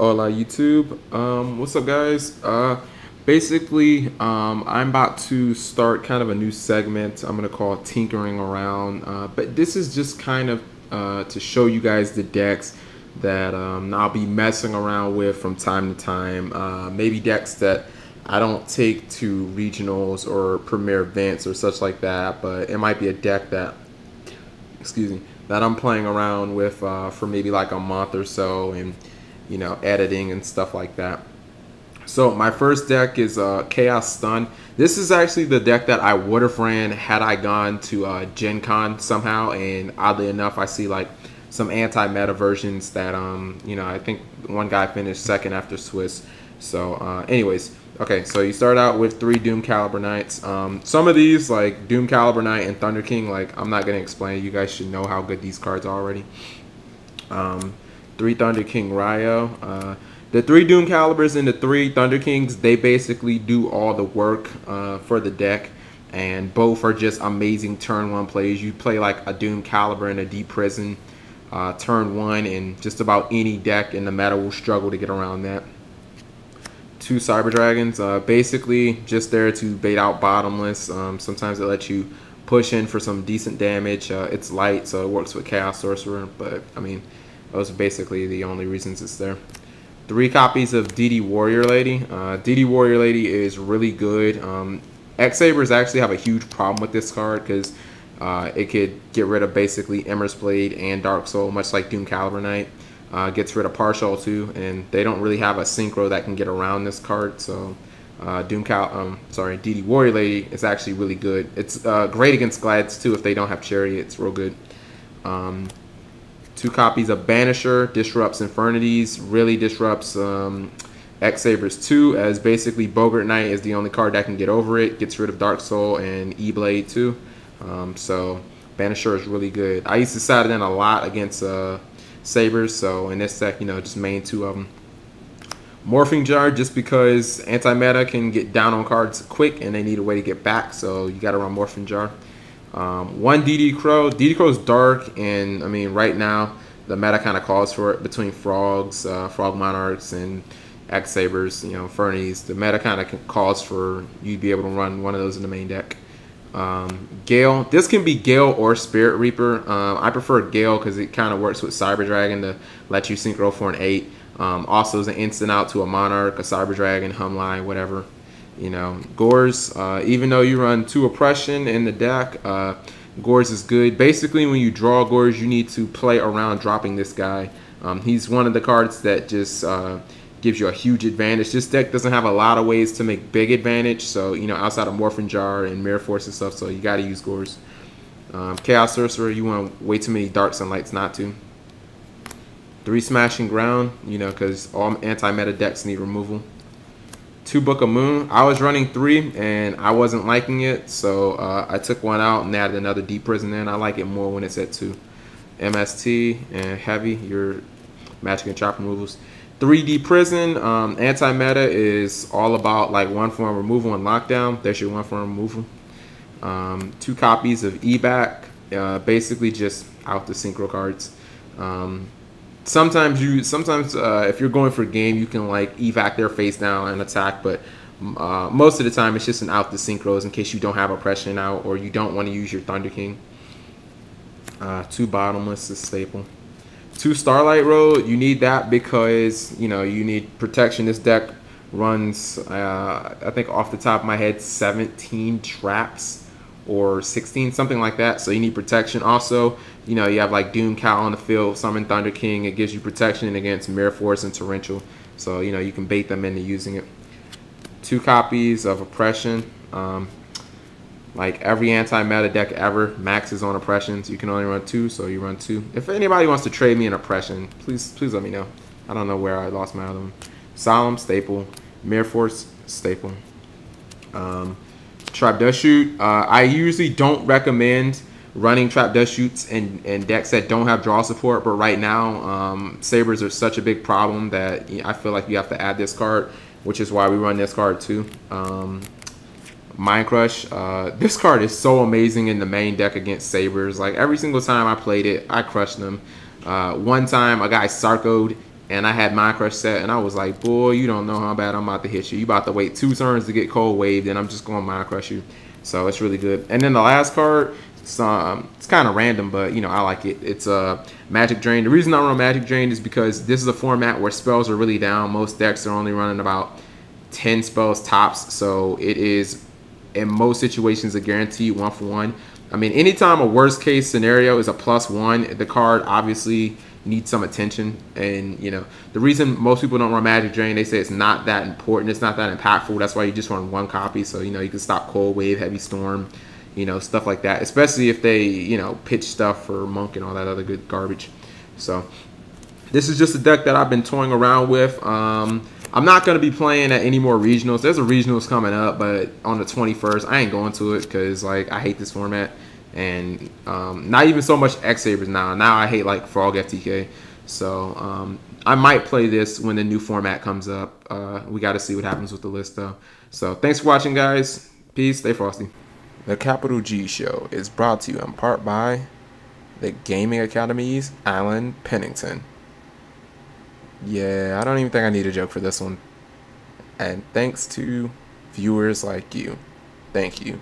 Hola YouTube. What's up guys? Basically, I'm about to start kind of a new segment I'm gonna call Tinkering Around. But this is just kind of to show you guys the decks that I'll be messing around with from time to time. Maybe decks that I don't take to regionals or premier events or such like that, but it might be a deck that, excuse me, that I'm playing around with for maybe like a month or so, and you know, editing and stuff like that. So my first deck is Chaos Stun. This is actually the deck that I would have ran had I gone to Gen Con somehow, and oddly enough I see like some anti-meta versions that you know, I think one guy finished second after Swiss. So anyways, okay, so you start out with 3 Doomcaliber Knights. Some of these, like Doomcaliber Knight and Thunder King, like I'm not gonna explain, you guys should know how good these cards are already. 3 Thunder King Raioh. The 3 Doomcalibers and the 3 Thunder Kings, they basically do all the work for the deck, and both are just amazing turn 1 plays. You play like a Doomcaliber and a Deep Prison turn 1, and just about any deck in the meta will struggle to get around that. 2 Cyber Dragons, basically just there to bait out Bottomless. Sometimes it lets you push in for some decent damage. It's light, so it works with Chaos Sorcerer, but I mean, those are basically the only reasons it's there. 3 copies of D.D Warior Lady. D.D Warior Lady is really good. X-Sabers actually have a huge problem with this card because it could get rid of basically Emmer's Blade and Dark Soul, much like Doomcaliber Knight. Gets rid of Partial too, and they don't really have a synchro that can get around this card. So D.D Warior Lady is actually really good. It's great against Glads too if they don't have Chariot. It's real good. 2 copies of Banisher, disrupts Infernities, really disrupts X-Sabers too, as basically Bogart Knight is the only card that can get over it, gets rid of Dark Soul and E-Blade too. So Banisher is really good. I used to side it in a lot against Sabers, so in this deck, you know, just main 2 of them. Morphing Jar, just because anti-meta can get down on cards quick and they need a way to get back, so you gotta run Morphing Jar. 1 D.D Crow. D.D Crow is dark, and I mean right now the meta kind of calls for it between Frogs, Frog Monarchs, and X-Sabers, you know, Fernies. The meta kind of calls for you to be able to run one of those in the main deck. Gale. This can be Gale or Spirit Reaper. I prefer Gale because it kind of works with Cyber Dragon to let you synchro for an 8. Also is an instant out to a Monarch, a Cyber Dragon, Humline, whatever. You know, Gorz, even though you run 2 Oppression in the deck, Gorz is good. Basically, when you draw Gorz, you need to play around dropping this guy. He's one of the cards that just gives you a huge advantage. This deck doesn't have a lot of ways to make big advantage, so, you know, outside of Morphing Jar and Mirror Force and stuff, so you got to use Gorz. Chaos Sorcerer, you want way too many Darks and Lights not to. 3 Smashing Ground, you know, because all anti-meta decks need removal. 2 Book of Moon. I was running 3 and I wasn't liking it, so I took one out and added another Deep Prison in. I like it more when it's at 2. MST and Heavy, your magic and trap removals. 3 Deep Prison. Anti-meta is all about like 1 form removal and lockdown. There's your 1 form removal. 2 copies of Evac. Basically just out the synchro cards. Sometimes if you're going for game, you can like evac their face down and attack, but most of the time it's just an out the synchros in case you don't have Oppression out or you don't want to use your Thunder King. 2 Bottomless is staple. 2 Starlight Road, you need that because, you know, you need protection. This deck runs I think off the top of my head 17 traps or 16, something like that, so you need protection. Also, you know, you have like Doom Cal on the field, summon Thunder King, it gives you protection against Mirror Force and Torrential, so you know, you can bait them into using it. 2 copies of Oppression. Like every anti-meta deck ever maxes on Oppressions. You can only run 2, so you run 2. If anybody wants to trade me an Oppression, please let me know. I don't know where I lost my other one. Solemn, staple. Mirror Force, staple. Trapdust Shoot. I usually don't recommend running Trapdust Shoots in decks that don't have draw support, but right now Sabers are such a big problem that I feel like you have to add this card, which is why we run this card too. Mind Crush. This card is so amazing in the main deck against Sabers. Like every single time I played it, I crushed them. One time a guy Sarcoed and I had Mind Crush set, and I was like, boy, you don't know how bad I'm about to hit you. You about to wait 2 turns to get Cold Wave, then I'm just going to Mind Crush you. So it's really good. And then the last card, it's kind of random, but you know, I like it. It's a Magic Drain. The reason I run Magic Drain is because this is a format where spells are really down. Most decks are only running about 10 spells tops, so it is in most situations a guaranteed 1-for-1. I mean, anytime a worst case scenario is a +1, the card obviously needs some attention. And you know, the reason most people don't run Magic Drain, they say it's not that important, it's not that impactful. That's why you just run 1 copy, so you know, you can stop Cold Wave, Heavy Storm, you know, stuff like that, especially if they, you know, pitch stuff for Monk and all that other good garbage. So this is just a deck that I've been toying around with. I'm not going to be playing at any more regionals. There's a regionals coming up, but on the 21st, I ain't going to it because, like, I hate this format. And not even so much X Sabers now. Now I hate, like, Frog FTK. So I might play this when the new format comes up. We got to see what happens with the list, though. So thanks for watching, guys. Peace. Stay frosty. The Capital G Show is brought to you in part by the Gaming Academy's Alan Pennington. Yeah, I don't even think I need a joke for this one. And thanks to viewers like you. Thank you.